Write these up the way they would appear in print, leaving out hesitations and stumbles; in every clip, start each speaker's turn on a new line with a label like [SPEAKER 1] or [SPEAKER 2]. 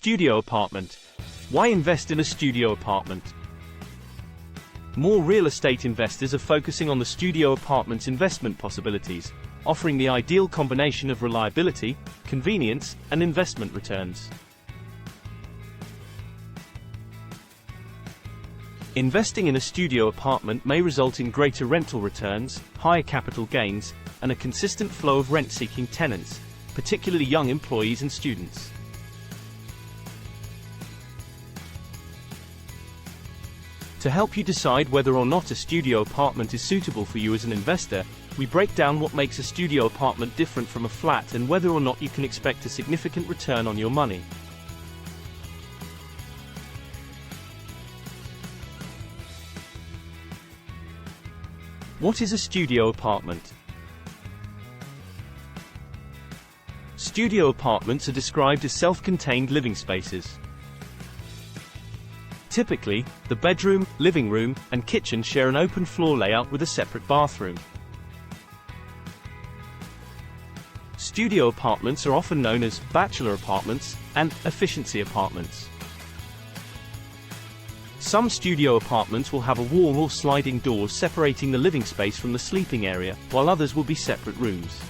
[SPEAKER 1] Studio apartment. Why invest in a studio apartment? More real estate investors are focusing on the studio apartment's investment possibilities, offering the ideal combination of reliability, convenience, and investment returns. Investing in a studio apartment may result in greater rental returns, higher capital gains, and a consistent flow of rent-seeking tenants, particularly young employees and students. To help you decide whether or not a studio apartment is suitable for you as an investor, we break down what makes a studio apartment different from a flat and whether or not you can expect a significant return on your money. What is a studio apartment? Studio apartments are described as self-contained living spaces. Typically, the bedroom, living room, and kitchen share an open floor layout with a separate bathroom. Studio apartments are often known as bachelor apartments and efficiency apartments. Some studio apartments will have a wall or sliding doors separating the living space from the sleeping area, while others will be separate rooms.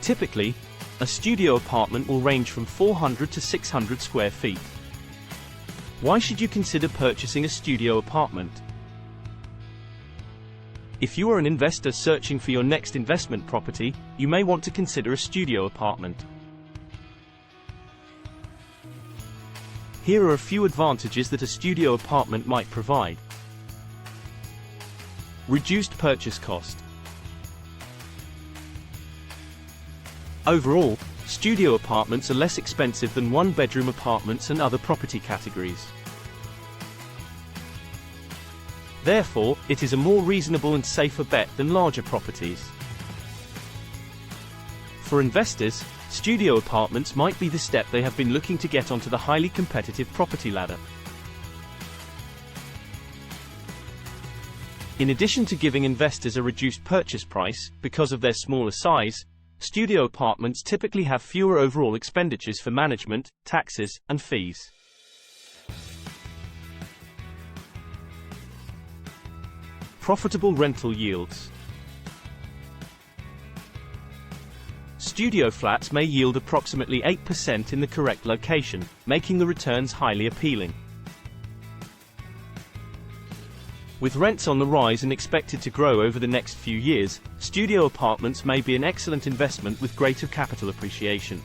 [SPEAKER 1] Typically, a studio apartment will range from 400 to 600 square feet. Why should you consider purchasing a studio apartment? If you are an investor searching for your next investment property, you may want to consider a studio apartment. Here are a few advantages that a studio apartment might provide. Reduced purchase cost. Overall, studio apartments are less expensive than one-bedroom apartments and other property categories. Therefore, it is a more reasonable and safer bet than larger properties. For investors, studio apartments might be the step they have been looking to get onto the highly competitive property ladder. In addition to giving investors a reduced purchase price, because of their smaller size, studio apartments typically have fewer overall expenditures for management, taxes, and fees. Profitable rental yields. Studio flats may yield approximately 8% in the correct location, making the returns highly appealing. With rents on the rise and expected to grow over the next few years, studio apartments may be an excellent investment with greater capital appreciation.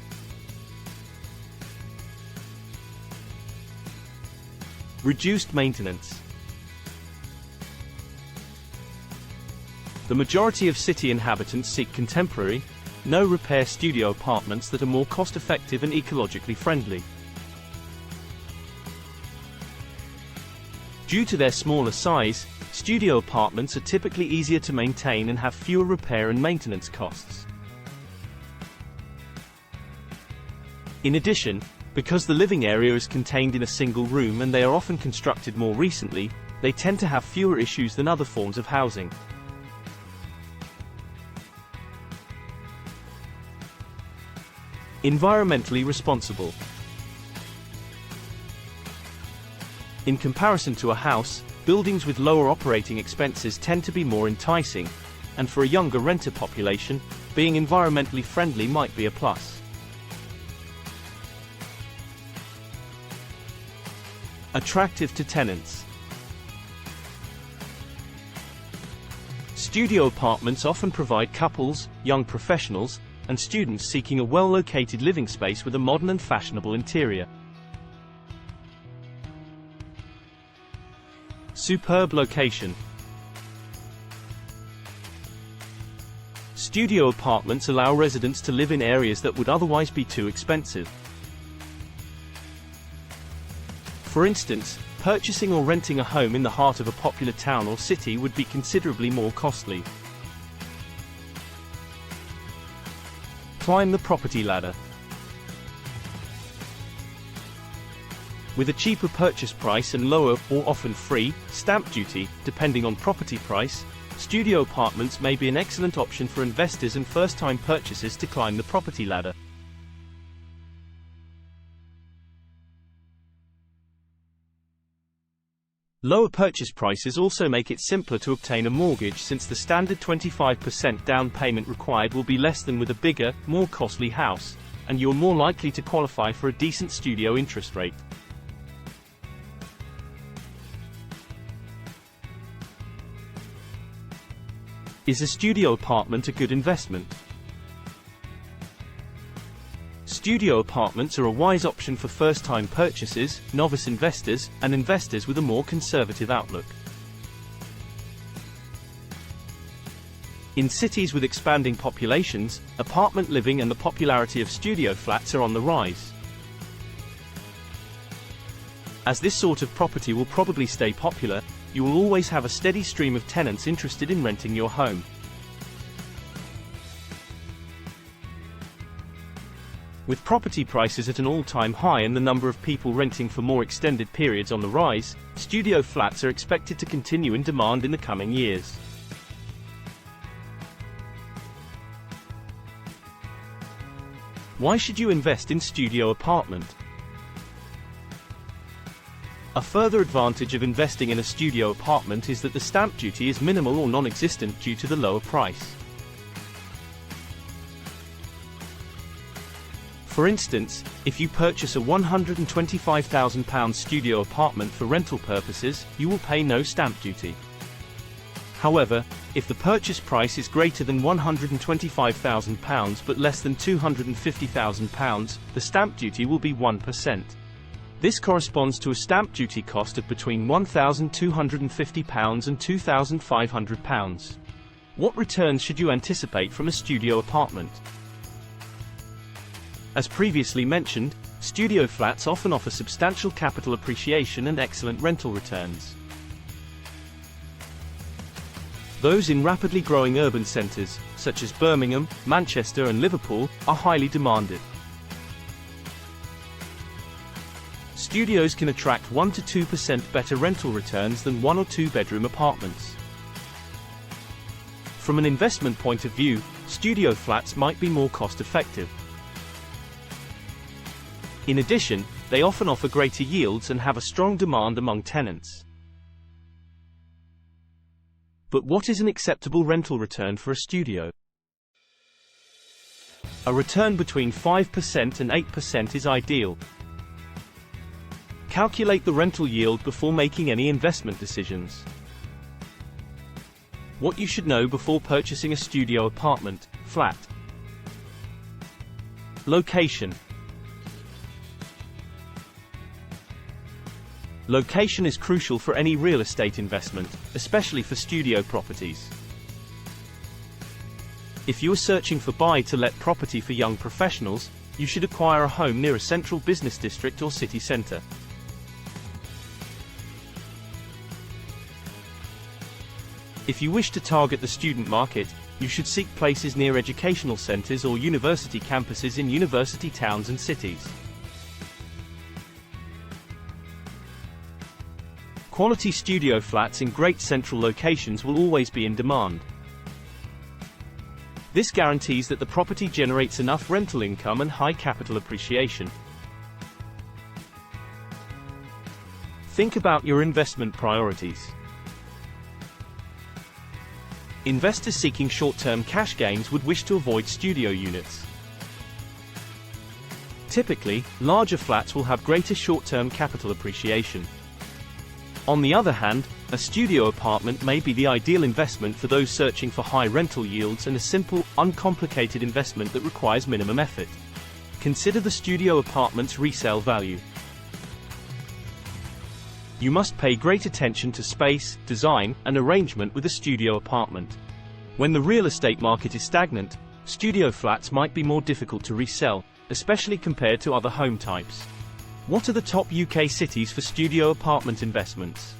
[SPEAKER 1] Reduced maintenance. The majority of city inhabitants seek contemporary, no-repair studio apartments that are more cost-effective and ecologically friendly. Due to their smaller size, studio apartments are typically easier to maintain and have fewer repair and maintenance costs. In addition, because the living area is contained in a single room and they are often constructed more recently, they tend to have fewer issues than other forms of housing. Environmentally responsible. In comparison to a house, buildings with lower operating expenses tend to be more enticing, and for a younger renter population, being environmentally friendly might be a plus. Attractive to tenants. Studio apartments often provide couples, young professionals, and students seeking a well-located living space with a modern and fashionable interior. Superb location. Studio apartments allow residents to live in areas that would otherwise be too expensive. For instance, purchasing or renting a home in the heart of a popular town or city would be considerably more costly. Climb the property ladder. With a cheaper purchase price and lower, or often free, stamp duty, depending on property price, studio apartments may be an excellent option for investors and first-time purchasers to climb the property ladder. Lower purchase prices also make it simpler to obtain a mortgage, since the standard 25% down payment required will be less than with a bigger, more costly house, and you're more likely to qualify for a decent studio interest rate. Is a studio apartment a good investment? Studio apartments are a wise option for first-time purchasers, novice investors, and investors with a more conservative outlook. In cities with expanding populations, apartment living and the popularity of studio flats are on the rise. As this sort of property will probably stay popular, you will always have a steady stream of tenants interested in renting your home. With property prices at an all-time high and the number of people renting for more extended periods on the rise, studio flats are expected to continue in demand in the coming years. Why should you invest in studio apartment? A further advantage of investing in a studio apartment is that the stamp duty is minimal or non-existent due to the lower price. For instance, if you purchase a £125,000 studio apartment for rental purposes, you will pay no stamp duty. However, if the purchase price is greater than £125,000 but less than £250,000, the stamp duty will be 1%. This corresponds to a stamp duty cost of between £1,250 and £2,500. What returns should you anticipate from a studio apartment? As previously mentioned, studio flats often offer substantial capital appreciation and excellent rental returns. Those in rapidly growing urban centres, such as Birmingham, Manchester and Liverpool, are highly demanded. Studios can attract 1 to 2% better rental returns than 1 or 2 bedroom apartments. From an investment point of view, studio flats might be more cost-effective. In addition, they often offer greater yields and have a strong demand among tenants. But what is an acceptable rental return for a studio? A return between 5% and 8% is ideal. Calculate the rental yield before making any investment decisions. What you should know before purchasing a studio apartment, flat. Location. Location is crucial for any real estate investment, especially for studio properties. If you are searching for buy-to-let property for young professionals, you should acquire a home near a central business district or city centre. If you wish to target the student market, you should seek places near educational centres or university campuses in university towns and cities. Quality studio flats in great central locations will always be in demand. This guarantees that the property generates enough rental income and high capital appreciation. Think about your investment priorities. Investors seeking short-term cash gains would wish to avoid studio units. Typically, larger flats will have greater short-term capital appreciation. On the other hand, a studio apartment may be the ideal investment for those searching for high rental yields and a simple, uncomplicated investment that requires minimum effort. Consider the studio apartment's resale value. You must pay great attention to space, design, and arrangement with a studio apartment. When the real estate market is stagnant, studio flats might be more difficult to resell, especially compared to other home types. What are the top UK cities for studio apartment investments?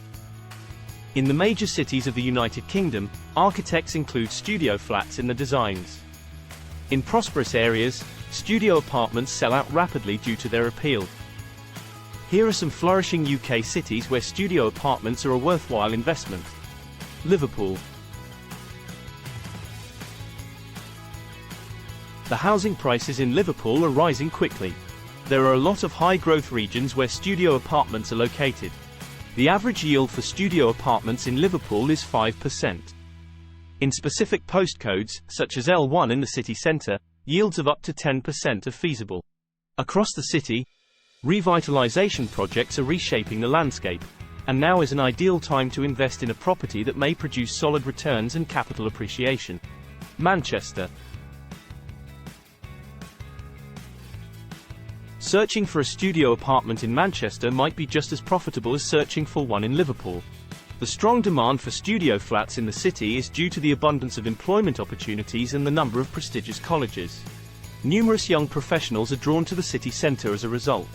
[SPEAKER 1] In the major cities of the United Kingdom, architects include studio flats in the designs. In prosperous areas, studio apartments sell out rapidly due to their appeal. Here are some flourishing UK cities where studio apartments are a worthwhile investment. Liverpool. The housing prices in Liverpool are rising quickly. There are a lot of high-growth regions where studio apartments are located. The average yield for studio apartments in Liverpool is 5%. In specific postcodes, such as L1 in the city centre, yields of up to 10% are feasible. Across the city, revitalisation projects are reshaping the landscape, and now is an ideal time to invest in a property that may produce solid returns and capital appreciation. Manchester. Searching for a studio apartment in Manchester might be just as profitable as searching for one in Liverpool. The strong demand for studio flats in the city is due to the abundance of employment opportunities and the number of prestigious colleges. Numerous young professionals are drawn to the city centre as a result.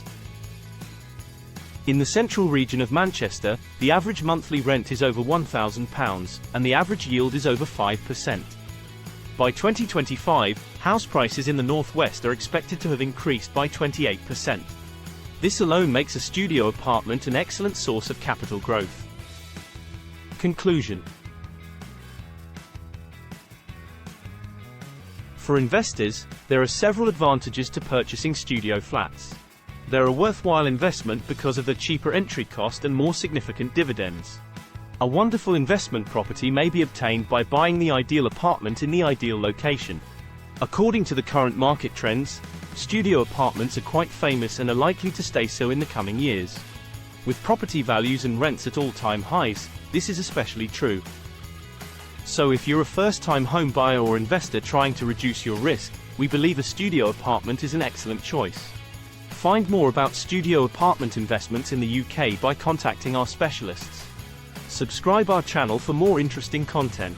[SPEAKER 1] In the central region of Manchester, the average monthly rent is over £1,000, and the average yield is over 5%. By 2025, house prices in the northwest are expected to have increased by 28%. This alone makes a studio apartment an excellent source of capital growth. Conclusion. For investors, there are several advantages to purchasing studio flats. They're a worthwhile investment because of the cheaper entry cost and more significant dividends. A wonderful investment property may be obtained by buying the ideal apartment in the ideal location. According to the current market trends, studio apartments are quite famous and are likely to stay so in the coming years. With property values and rents at all-time highs, this is especially true. So if you're a first-time home buyer or investor trying to reduce your risk, we believe a studio apartment is an excellent choice. Find more about studio apartment investments in the UK by contacting our specialists. Subscribe our channel for more interesting content.